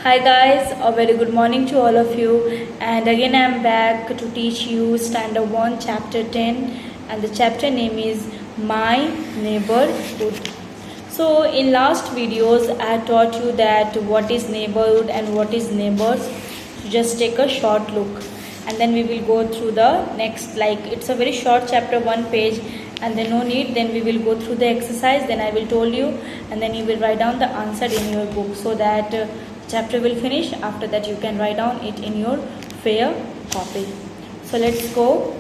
Hi guys, a very good morning to all of you, and again I am back to teach you Standard 1 Chapter 10, and the chapter name is My Neighborhood. So in last videos I taught you that what is neighborhood and what is neighbors. So just take a short look and then we will go through the next, like it's a very short chapter, 1 page, and then no need, then we will go through the exercise, then I will told you, and then you will write down the answer in your book so that chapter will finish. After that you can write down it in your fair copy. So let's go.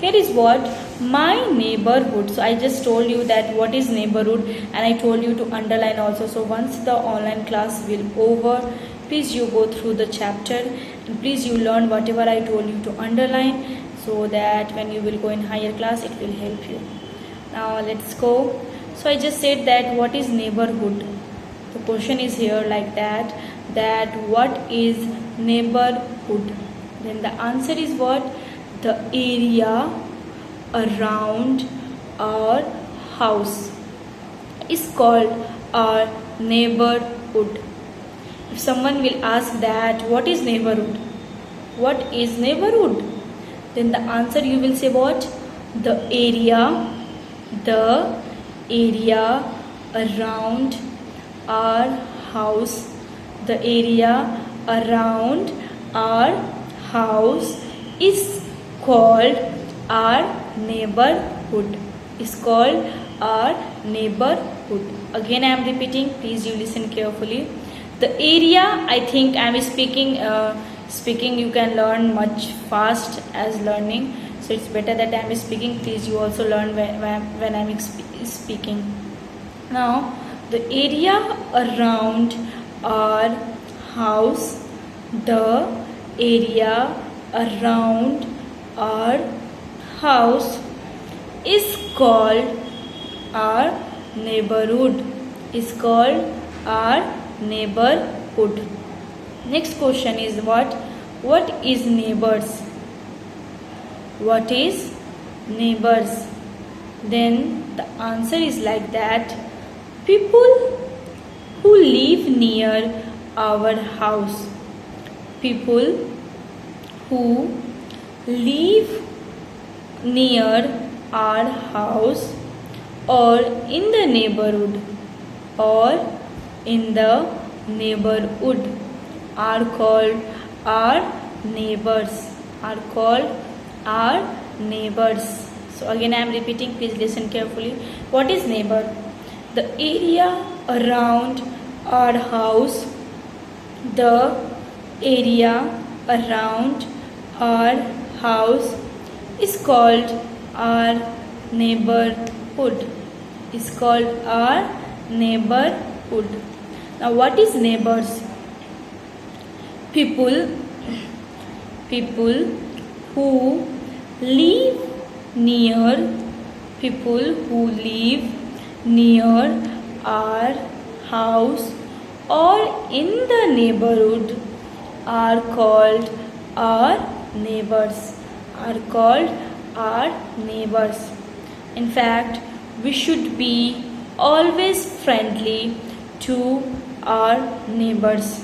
Here is what my neighborhood. So I just told you that what is neighborhood, and I told you to underline also. So once the online class will over, please you go through the chapter and please you learn whatever I told you to underline, so that when you will go in higher class it will help you. Now let's go. So I just said that what is neighborhood. The question is here like that what is neighborhood. Then the answer is what? The area around our house is called our neighborhood. If someone will ask that what is neighborhood, what is neighborhood, then the answer you will say what? The area around our house. The area around our house is called our neighborhood. Is called our neighborhood. Again I am repeating, please you listen carefully. The area, I think I am speaking you can learn much fast as learning, so it's better that I am speaking. Please you also learn when I am speaking. Now the area around our house, the area around our house is called our neighborhood. Is called our neighborhood. Next question is what is neighbors? What is neighbors? Then the answer is like that people who live near our house. People who live near our house or in the neighborhood are called our neighbors. Are called our neighbors. So again I am repeating, please listen carefully. What is neighbor? The area around our house. The area around our house is called our neighborhood. Is called our neighborhood. Now what is neighbors? People who live near our house or in the neighborhood are called our neighbors. Are called our neighbors. In fact, we should be always friendly to our neighbors,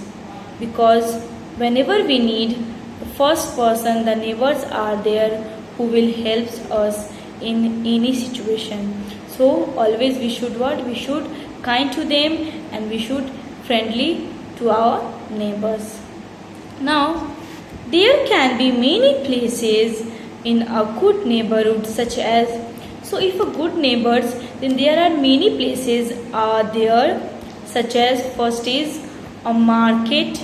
because whenever we need, the first person, the neighbors are there who will help us in any situation. So always we should what? We should kind to them and we should friendly to our neighbors. Now there can be many places in a good neighborhood, such as, so if a good neighbors, then there are many places are there, such as first is a market.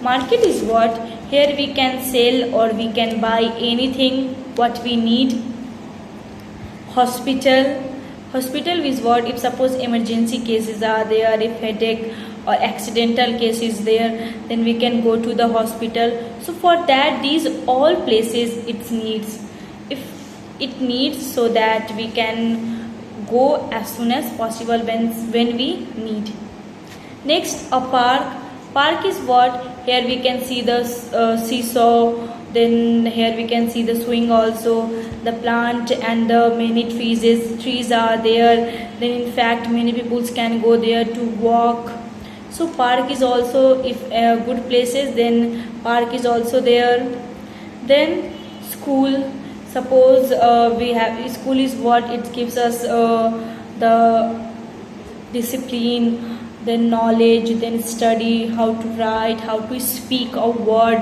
Market is what? Here we can sell or we can buy anything what we need. Hospital is what? If suppose emergency cases are there, if headache or accidental case is there, then we can go to the hospital. So for that, these all places it needs. If it needs, so that we can go as soon as possible when we need. Next, a park is what? Here we can see the seesaw, then here we can see the swing also, the plant and the many trees are there. Then in fact many people can go there to walk. So park is also, if good places, then park is also there. Then school, suppose we have school is what it gives us the discipline, then knowledge, then study, how to write, how to speak a word,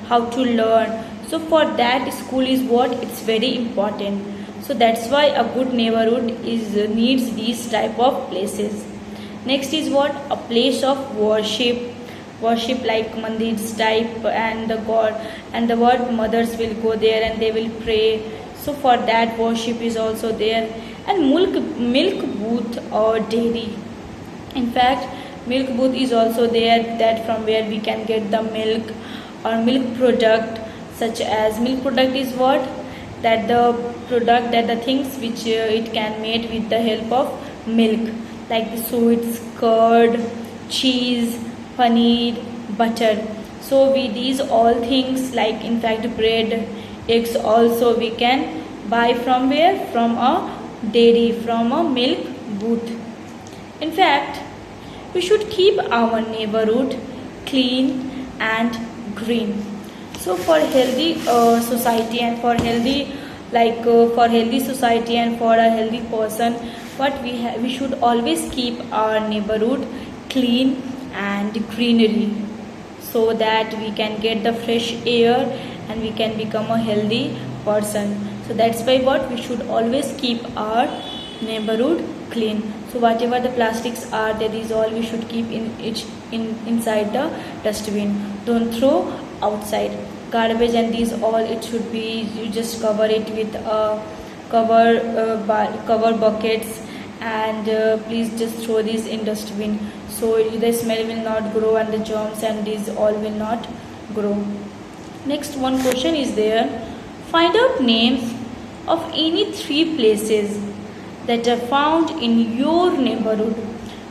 how to learn. So for that school is what, it's very important. So that's why a good neighborhood is needs these type of places. Next is what, a place of worship like mandirs type, and the god and the what mothers will go there and they will pray. So for that worship is also there. And milk booth or dairy, in fact milk booth is also there, that from where we can get the milk or milk product. Such as milk product is what, that the product, that the things which it can made with the help of milk, like the sweets, curd, cheese, paneer, butter. So we these all things, like in fact bread, eggs also we can buy from where, from a dairy, from a milk booth. In fact we should keep our neighborhood clean and green. So for healthy society and for healthy for healthy society and for a healthy person, what we should always keep our neighborhood clean and greenery, so that we can get the fresh air and we can become a healthy person. So that's why what, we should always keep our neighborhood clean. So whatever the plastics are, that is all we should keep inside the dustbin. Don't throw outside garbage, and these all, it should be, you just cover it with cover buckets, and please just throw these in dustbin, so the smell will not grow and the germs and these all will not grow. Next one question is there, find out names of any 3 places that are found in your neighborhood.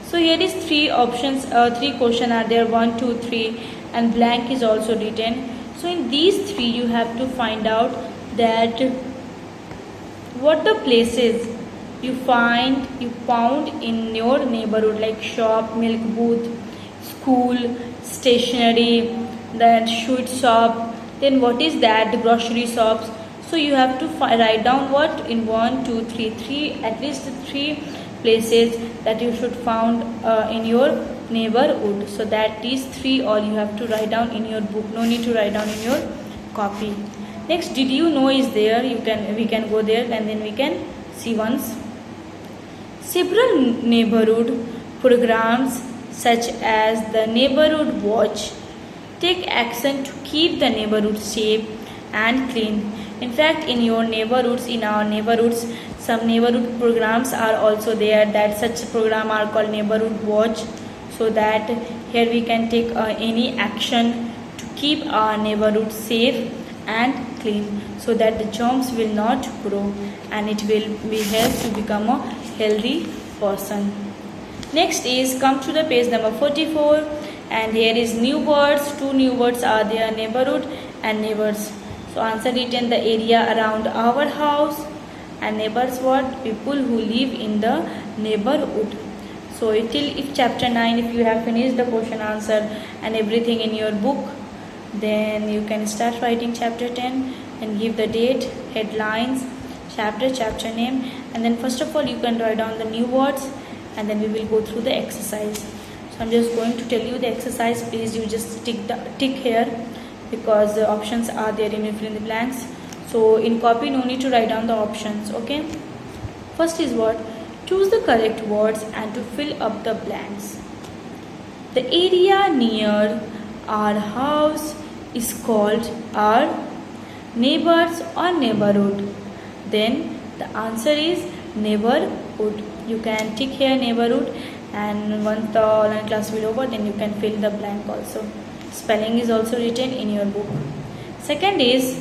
So here is 3 options, 3 question are there, 1 2 3, and blank is also written. So in these 3 you have to find out that what the places you found in your neighborhood, like shop, milk booth, school, stationery, then sweet shop, then what is that, the grocery shops. So you have to write down what, in 1 2 3 at least 3 places that you should found in your neighborhood. So that these 3 all you have to write down in your book, no need to write down in your copy. Next, did you know is there, we can go there and then we can see once. Several neighborhood programs such as the Neighborhood Watch take action to keep the neighborhood safe and clean. In fact, in your neighborhoods, in our neighborhoods, some neighborhood programs are also there, that such program are called Neighborhood Watch, so that here we can take any action to keep our neighborhood safe and clean, so that the germs will not grow and it will be help to become a healthy person. Next is, come to the page number 44, and here is new words. 2 new words are there, neighborhood and neighbors. So answer it in the area around our house, and neighbors what, people who live in the neighborhood. So if chapter 9, if you have finished the question answer and everything in your book, then you can start writing chapter 10 and give the date, headlines, chapter name, and then first of all you can write down the new words, and then we will go through the exercise. So I'm just going to tell you the exercise. Please you just tick here, because the options are there in fill in the blanks. So in copy no need to write down the options. Okay, first is what, choose the correct words and to fill up the blanks. The area near our house is called our neighbors or neighborhood. Then the answer is neighborhood. You can tick here neighborhood, and once the online class will over, then you can fill the blank also. Spelling is also written in your book. Second is,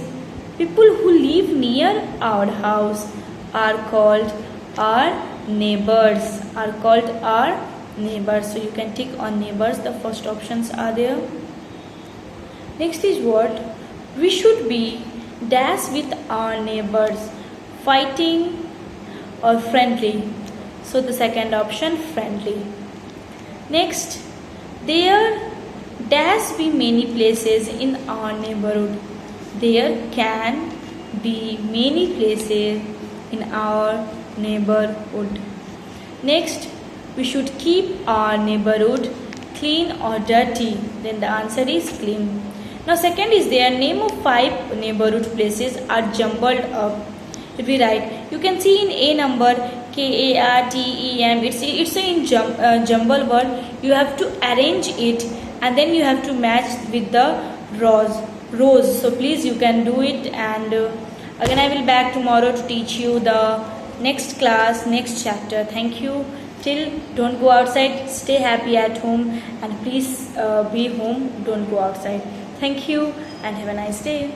people who live near our house are called our neighbors, So you can tick on neighbors, the first options are there. Next is what, we should be dash with our neighbors, fighting or friendly. So the second option, friendly. Next, There dash be many places in our neighborhood. There can be many places in our neighborhood. Next, we should keep our neighborhood clean or dirty. Then the answer is clean. Now second is there name of 5 neighborhood places are jumbled up. If we write, you can see in A number KARTEM. It's in jumble word. You have to arrange it and then you have to match with the rows. So please you can do it, and again I will back tomorrow to teach you the next class, next chapter. Thank you. Till don't go outside, stay happy at home, and please be home, don't go outside. Thank you and have a nice day.